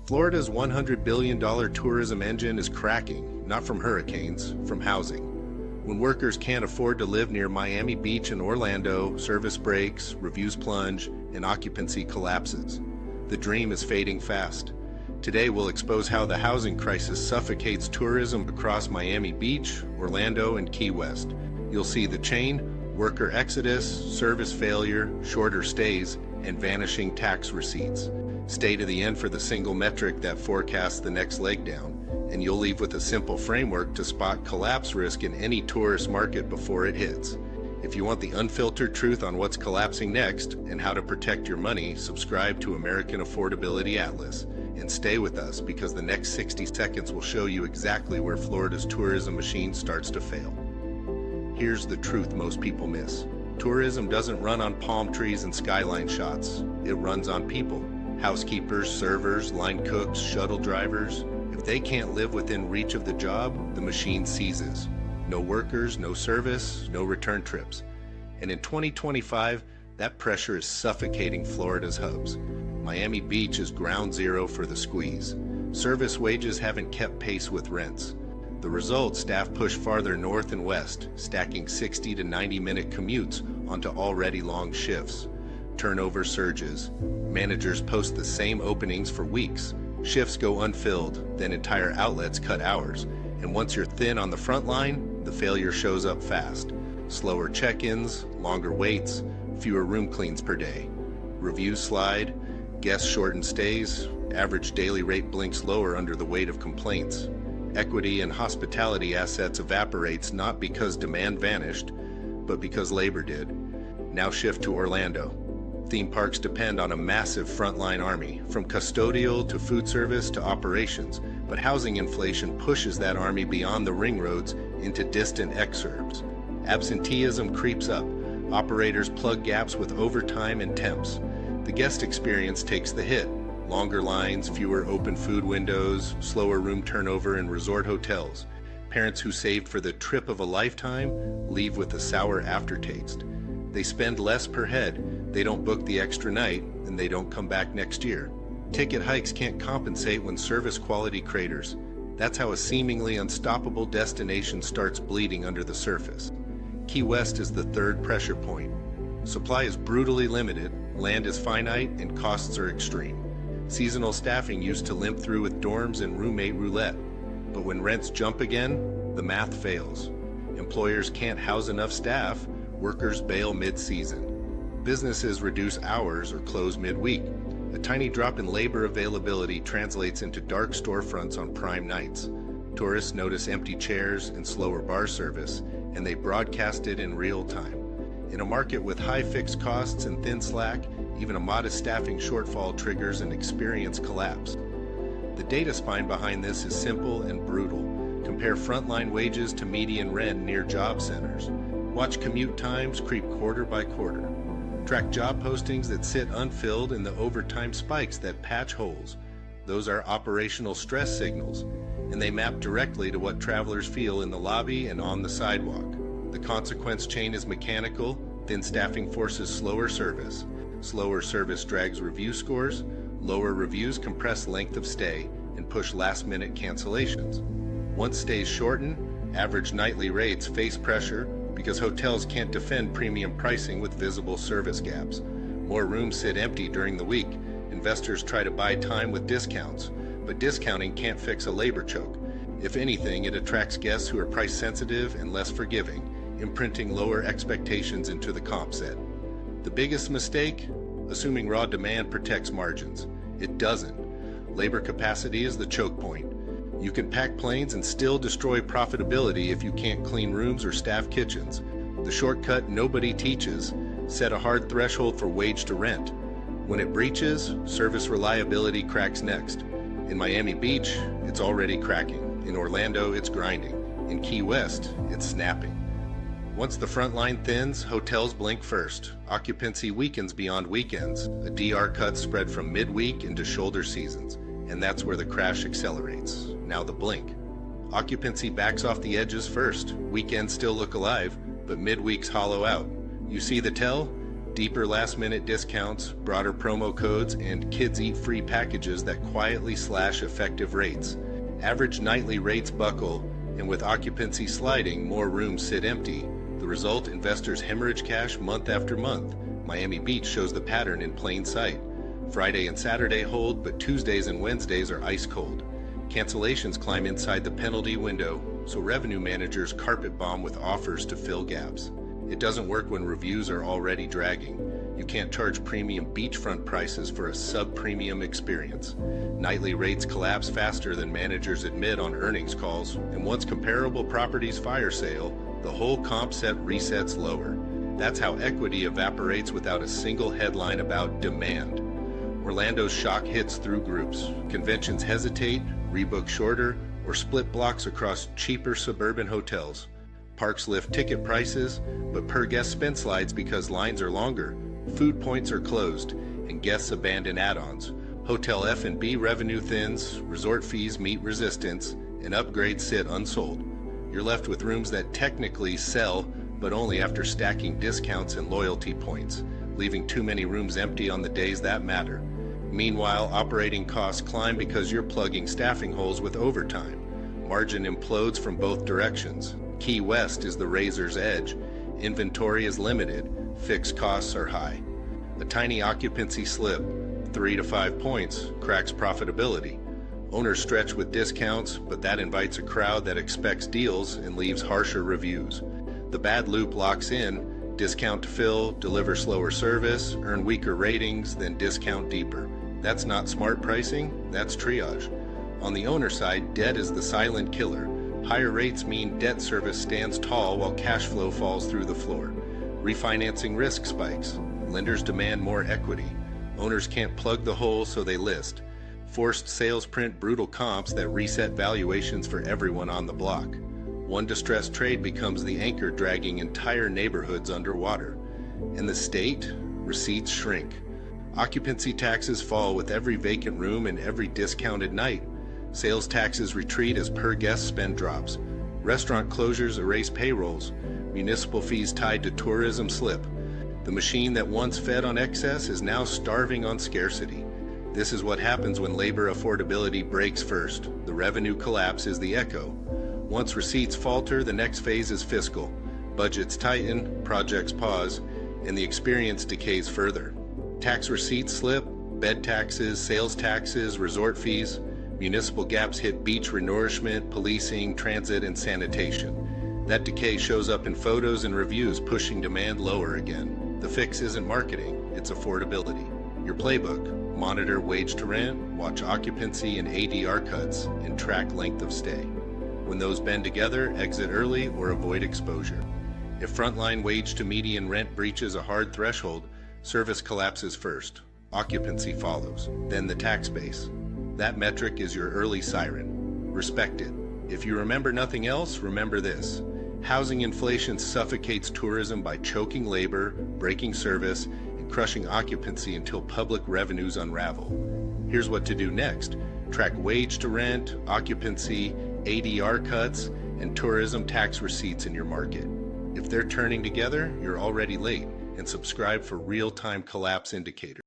Florida's $100 billion tourism engine is cracking, not from hurricanes, from housing. When workers can't afford to live near Miami Beach and Orlando, service breaks, reviews plunge, and occupancy collapses. The dream is fading fast. Today we'll expose how the housing crisis suffocates tourism across Miami Beach, Orlando, and Key West. You'll see the chain: worker exodus, service failure, shorter stays, and vanishing tax receipts. Stay to the end for the single metric that forecasts the next leg down, and you'll leave with a simple framework to spot collapse risk in any tourist market before it hits. If you want the unfiltered truth on what's collapsing next and how to protect your money, subscribe to American Affordability Atlas and stay with us, because the next 60 seconds will show you exactly where Florida's tourism machine starts to fail. Here's the truth most people miss. Tourism doesn't run on palm trees and skyline shots. It runs on people. Housekeepers, servers, line cooks, shuttle drivers. If they can't live within reach of the job, the machine seizes. No workers, no service, no return trips. And in 2025, that pressure is suffocating Florida's hubs. Miami Beach is ground zero for the squeeze. Service wages haven't kept pace with rents. The result: staff push farther north and west, stacking 60 to 90-minute commutes onto already long shifts. Turnover surges. Managers post the same openings for weeks. Shifts go unfilled, then entire outlets cut hours. And once you're thin on the front line, the failure shows up fast. Slower check-ins, longer waits, fewer room cleans per day. Reviews slide, guests shorten stays, average daily rate blinks lower under the weight of complaints. Equity in hospitality assets evaporates, not because demand vanished, but because labor did. Now shift to Orlando. Theme parks depend on a massive frontline army, from custodial to food service to operations, but housing inflation pushes that army beyond the ring roads into distant exurbs. Absenteeism creeps up. Operators plug gaps with overtime and temps. The guest experience takes the hit. Longer lines, fewer open food windows, slower room turnover in resort hotels. Parents who saved for the trip of a lifetime leave with a sour aftertaste. They spend less per head, they don't book the extra night, and they don't come back next year. Ticket hikes can't compensate when service quality craters. That's how a seemingly unstoppable destination starts bleeding under the surface. Key West is the third pressure point. Supply is brutally limited, land is finite, and costs are extreme. Seasonal staffing used to limp through with dorms and roommate roulette. But when rents jump again, the math fails. Employers can't house enough staff, workers bail mid-season. Businesses reduce hours or close midweek. A tiny drop in labor availability translates into dark storefronts on prime nights. Tourists notice empty chairs and slower bar service, and they broadcast it in real time. In a market with high fixed costs and thin slack, even a modest staffing shortfall triggers an experience collapse. The data spine behind this is simple and brutal. Compare frontline wages to median rent near job centers. Watch commute times creep quarter by quarter. Track job postings that sit unfilled and the overtime spikes that patch holes. Those are operational stress signals, and they map directly to what travelers feel in the lobby and on the sidewalk. The consequence chain is mechanical. Thin staffing forces slower service. Slower service drags review scores. Lower reviews compress length of stay and push last-minute cancellations. Once stays shorten, average nightly rates face pressure because hotels can't defend premium pricing with visible service gaps. More rooms sit empty during the week. Investors try to buy time with discounts, but discounting can't fix a labor choke. If anything, it attracts guests who are price sensitive and less forgiving, imprinting lower expectations into the comp set. The biggest mistake? Assuming raw demand protects margins. It doesn't. Labor capacity is the choke point. You can pack planes and still destroy profitability if you can't clean rooms or staff kitchens. The shortcut nobody teaches: set a hard threshold for wage to rent. When it breaches, service reliability cracks next. In Miami Beach, it's already cracking. In Orlando, it's grinding. In Key West, it's snapping. Once the front line thins, hotels blink first. Occupancy weakens beyond weekends. A DR cut spread from midweek into shoulder seasons. And that's where the crash accelerates. Now the blink. Occupancy backs off the edges first. Weekends still look alive, but midweeks hollow out. You see the tell? Deeper last-minute discounts, broader promo codes, and kids eat free packages that quietly slash effective rates. Average nightly rates buckle, and with occupancy sliding, more rooms sit empty. The result, investors hemorrhage cash month after month. Miami Beach shows the pattern in plain sight. Friday and Saturday hold, but Tuesdays and Wednesdays are ice cold. Cancellations climb inside the penalty window, so revenue managers carpet bomb with offers to fill gaps. It doesn't work when reviews are already dragging. You can't charge premium beachfront prices for a sub-premium experience. Nightly rates collapse faster than managers admit on earnings calls, and once comparable properties fire sale, the whole comp set resets lower. That's how equity evaporates without a single headline about demand. Orlando's shock hits through groups. Conventions hesitate, rebook shorter, or split blocks across cheaper suburban hotels. Parks lift ticket prices, but per guest spend slides because lines are longer, food points are closed, and guests abandon add-ons. Hotel F&B revenue thins, resort fees meet resistance, and upgrades sit unsold. You're left with rooms that technically sell, but only after stacking discounts and loyalty points, leaving too many rooms empty on the days that matter. Meanwhile, operating costs climb because you're plugging staffing holes with overtime. Margin implodes from both directions. Key West is the razor's edge. Inventory is limited. Fixed costs are high. A tiny occupancy slip, 3 to 5 points, cracks profitability. Owners stretch with discounts, but that invites a crowd that expects deals and leaves harsher reviews. The bad loop locks in. Discount to fill, deliver slower service, earn weaker ratings, then discount deeper. That's not smart pricing, that's triage. On the owner side, debt is the silent killer. Higher rates mean debt service stands tall while cash flow falls through the floor. Refinancing risk spikes. Lenders demand more equity. Owners can't plug the hole, so they list. Forced sales print brutal comps that reset valuations for everyone on the block. One distressed trade becomes the anchor dragging entire neighborhoods underwater. In the state, receipts shrink. Occupancy taxes fall with every vacant room and every discounted night. Sales taxes retreat as per guest spend drops. Restaurant closures erase payrolls. Municipal fees tied to tourism slip. The machine that once fed on excess is now starving on scarcity. This is what happens when labor affordability breaks first. The revenue collapse is the echo. Once receipts falter, the next phase is fiscal. Budgets tighten, projects pause, and the experience decays further. Tax receipts slip, bed taxes, sales taxes, resort fees. Municipal gaps hit beach renourishment, policing, transit, and sanitation. That decay shows up in photos and reviews, pushing demand lower again. The fix isn't marketing, it's affordability. Your playbook: monitor wage to rent, watch occupancy and ADR cuts, and track length of stay. When those bend together, exit early or avoid exposure. If frontline wage to median rent breaches a hard threshold, service collapses first. Occupancy follows, then the tax base. That metric is your early siren. Respect it. If you remember nothing else, remember this. Housing inflation suffocates tourism by choking labor, breaking service, and crushing occupancy until public revenues unravel. Here's what to do next. Track wage to rent, occupancy, ADR cuts, and tourism tax receipts in your market. If they're turning together, you're already late, and subscribe for real-time collapse indicators.